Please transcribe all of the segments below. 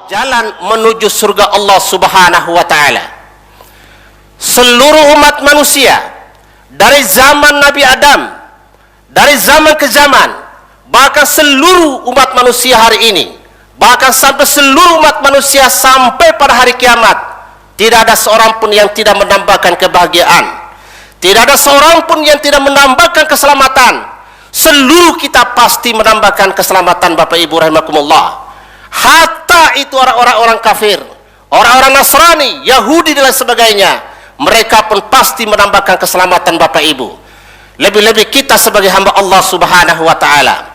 jalan menuju surga Allah Subhanahu wa taala. Seluruh umat manusia dari zaman Nabi Adam, dari zaman ke zaman, bahkan seluruh umat manusia hari ini, bahkan sampai seluruh umat manusia sampai pada hari kiamat, tidak ada seorang pun yang tidak menambahkan kebahagiaan, tidak ada seorang pun yang tidak menambahkan keselamatan. Seluruh kita pasti menambahkan keselamatan, Bapak Ibu rahimakumullah. Hatta itu orang-orang kafir, orang-orang Nasrani, Yahudi dan lain sebagainya, mereka pun pasti menambahkan keselamatan, Bapak Ibu. Lebih-lebih kita sebagai hamba Allah Subhanahu wa taala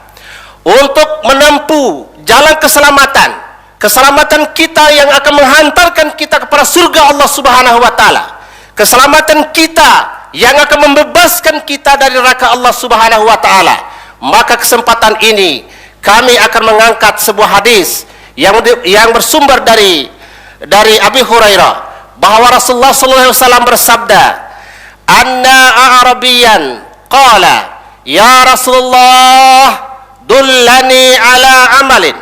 untuk menempuh jalan keselamatan, keselamatan kita yang akan menghantarkan kita kepada surga Allah Subhanahu wa taala, keselamatan kita yang akan membebaskan kita dari neraka Allah Subhanahu wa taala. Maka kesempatan ini kami akan mengangkat sebuah hadis yang bersumber dari Abi Hurairah, bahwa Rasulullah sallallahu alaihi wasallam bersabda, "Anna a'rabiyan qala ya Rasulullah dullani ala amalin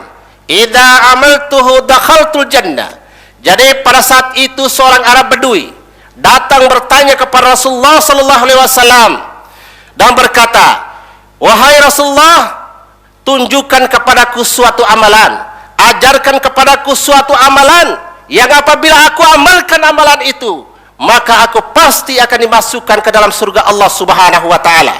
idza amaltuhu dakhaltul jannah." Jadi pada saat itu seorang Arab Badui datang bertanya kepada Rasulullah sallallahu alaihi wasallam dan berkata, "Wahai Rasulullah, tunjukkan kepadaku suatu amalan, ajarkan kepadaku suatu amalan yang apabila aku amalkan amalan itu, maka aku pasti akan dimasukkan ke dalam surga Allah Subhanahu wa taala."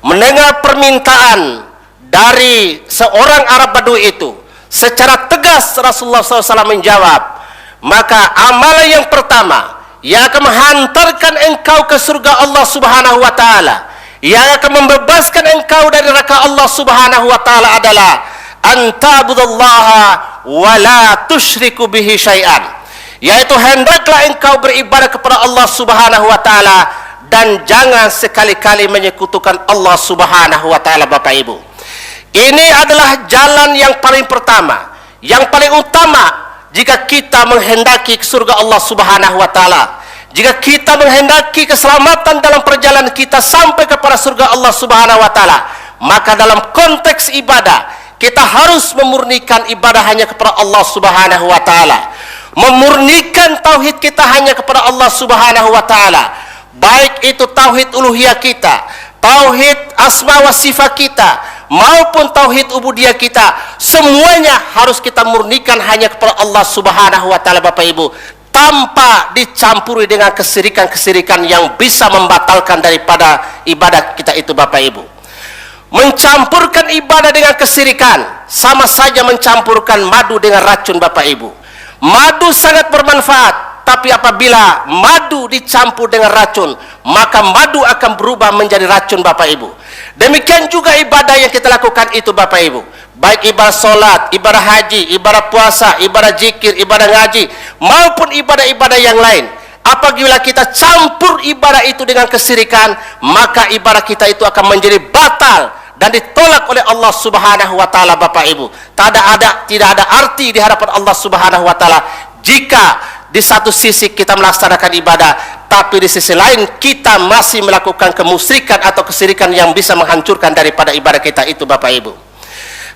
Mendengar permintaan dari seorang Arab Badui itu, secara tegas Rasulullah SAW menjawab, "Maka amalan yang pertama yang akan menghantarkan engkau ke surga Allah Subhanahu wa taala, yang akan membebaskan engkau dari neraka Allah Subhanahu wa taala adalah anta'budallaha wa la tusyriku bihi syai'an." Yaitu hendaklah engkau beribadah kepada Allah Subhanahu wa taala dan jangan sekali-kali menyekutukan Allah Subhanahu wa taala, Bapak Ibu. Ini adalah jalan yang paling pertama, yang paling utama jika kita menghendaki surga Allah Subhanahu wa taala. Jika kita menghendaki keselamatan dalam perjalanan kita sampai kepada surga Allah Subhanahu wa taala, maka dalam konteks ibadah kita harus memurnikan ibadah hanya kepada Allah Subhanahu wa taala. Memurnikan tauhid kita hanya kepada Allah Subhanahu wa taala. Baik itu tauhid uluhiyah kita, tauhid asma wa sifat kita, maupun tauhid ubudiyah kita, semuanya harus kita murnikan hanya kepada Allah Subhanahu wa taala, Bapak Ibu, tanpa dicampuri dengan kesirikan-kesirikan yang bisa membatalkan daripada ibadah kita itu, Bapak Ibu. Mencampurkan ibadah dengan kesirikan sama saja mencampurkan madu dengan racun, Bapak Ibu. Madu sangat bermanfaat, tapi apabila madu dicampur dengan racun, maka madu akan berubah menjadi racun, Bapak Ibu. Demikian juga ibadah yang kita lakukan itu, Bapak Ibu, baik ibadah solat, ibadah haji, ibadah puasa, ibadah zikir, ibadah ngaji, maupun ibadah-ibadah yang lain. Apabila kita campur ibadah itu dengan kesirikan, maka ibadah kita itu akan menjadi batal dan ditolak oleh Allah Subhanahu wa taala, Bapak Ibu. Tidak ada arti di hadapan Allah Subhanahu wa taala jika di satu sisi kita melaksanakan ibadah, tapi di sisi lain kita masih melakukan kemusyrikan atau kesirikan yang bisa menghancurkan daripada ibadah kita itu, Bapak Ibu.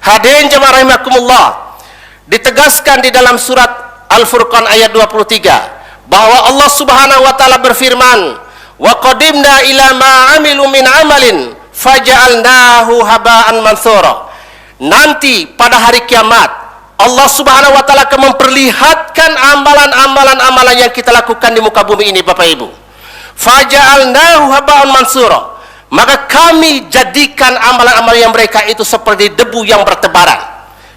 Hadirin jemaah rahimakumullah, ditegaskan di dalam surat Al-Furqan ayat 23 bahwa Allah Subhanahu wa taala berfirman, "Wa qadimna ila ma 'amilu min 'amalin faja'alnahu haba'an mansura." Nanti pada hari kiamat Allah Subhanahu wa taala akan memperlihatkan amalan-amalan yang kita lakukan di muka bumi ini, Bapak Ibu. Faja'alnahu haba'an mansura. Maka kami jadikan amalan-amalan yang mereka itu seperti debu yang bertebaran.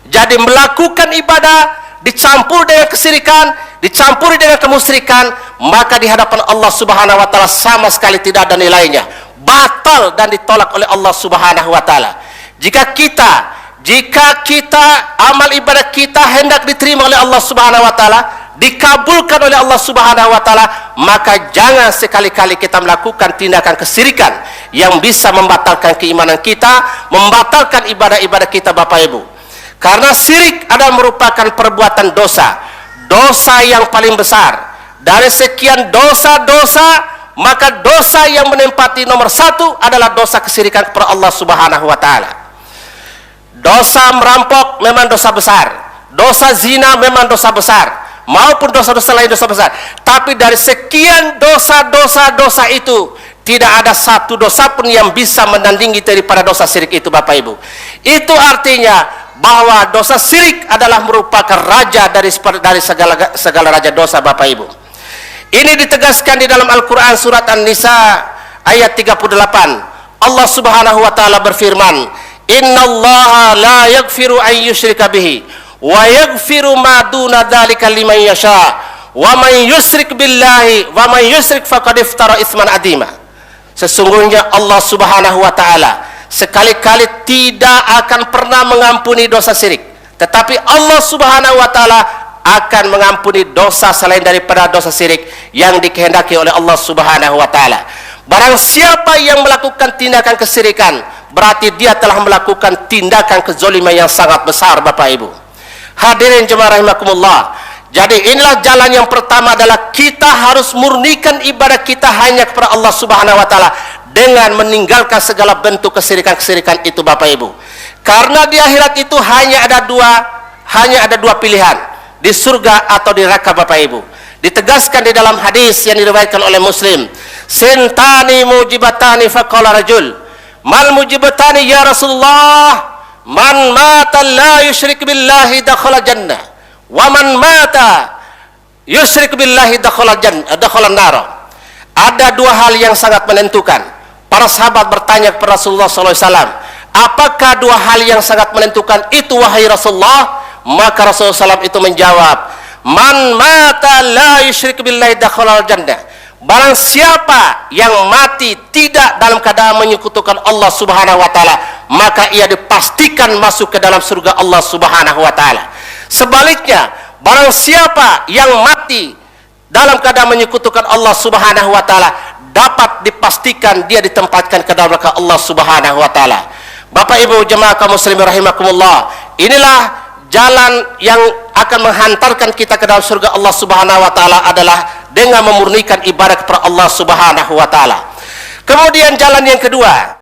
Jadi melakukan ibadah dicampur dengan kesirikan, dicampuri dengan kemusyrikan, maka di hadapan Allah Subhanahu wa taala sama sekali tidak ada nilainya, batal dan ditolak oleh Allah Subhanahu wa taala. Jika kita amal ibadah kita hendak diterima oleh Allah Subhanahu wa taala, dikabulkan oleh Allah Subhanahu wa taala, maka jangan sekali-kali kita melakukan tindakan kesirikan yang bisa membatalkan keimanan kita, membatalkan ibadah-ibadah kita, Bapak Ibu. Karena syirik adalah merupakan perbuatan dosa yang paling besar. Dari sekian dosa-dosa, maka dosa yang menempati nomor 1 adalah dosa kesirikan kepada Allah Subhanahu wa taala. Dosa merampok memang dosa besar. dosa zina memang dosa besar, maupun dosa-dosa lain dosa besar. Tapi dari sekian dosa itu, tidak ada satu dosa pun yang bisa menandingi daripada dosa syirik itu, Bapak Ibu. Itu artinya bahwa dosa syirik adalah merupakan raja dari segala raja dosa, Bapak Ibu. Ini ditegaskan di dalam Al-Quran surat An-Nisa ayat 38. Allah Subhanahu wa taala berfirman, "Innallaha la yaghfiru an yushrika bihi wa yaghfiru ma duna dzalika liman yasha wa man yusyrik billahi wa man yusyrik faqad iftara itsman adzima." Sesungguhnya Allah Subhanahu wa taala sekali-kali tidak akan pernah mengampuni dosa syirik, tetapi Allah Subhanahu wa taala akan mengampuni dosa selain daripada dosa syirik yang dikehendaki oleh Allah Subhanahu wa taala. Barang siapa yang melakukan tindakan kesyirikan, berarti dia telah melakukan tindakan kezaliman yang sangat besar, Bapak Ibu. Hadirin jemaah rahimakumullah. Jadi inilah jalan yang pertama, adalah kita harus murnikan ibadah kita hanya kepada Allah Subhanahu wa taala dengan meninggalkan segala bentuk kesyirikan-kesyirikan itu, Bapak Ibu. Karena di akhirat itu hanya ada dua pilihan, di surga atau di neraka, Bapak Ibu. Ditegaskan di dalam hadis yang diriwayatkan oleh Muslim, "Sentani mujibatani faqala rajul, mal mujibatani ya Rasulullah? Man mata la yusyrik billahi dakhala jannah, wa man mata yusyrik billahi dakhala nar." Ada dua hal yang sangat menentukan. Para sahabat bertanya kepada Rasulullah SAW, apakah dua hal yang sangat menentukan itu, wahai Rasulullah? Maka Rasulullah SAW itu menjawab, "Man mata la yusyrik billahi dakhala jannah." Barang siapa yang mati tidak dalam keadaan menyekutukan Allah Subhanahu wa taala, maka ia dipastikan masuk ke dalam surga Allah Subhanahu wa taala. Sebaliknya, barang siapa yang mati dalam keadaan menyekutukan Allah Subhanahu wa taala, dapat dipastikan dia ditempatkan ke dalam neraka Allah Subhanahu wa taala. Bapak Ibu jemaah kaum muslimin rahimakumullah, inilah jalan yang akan menghantarkan kita ke dalam surga Allah Subhanahu wa taala adalah dengan memurnikan ibadah kepada Allah Subhanahu wa taala. Kemudian jalan yang kedua,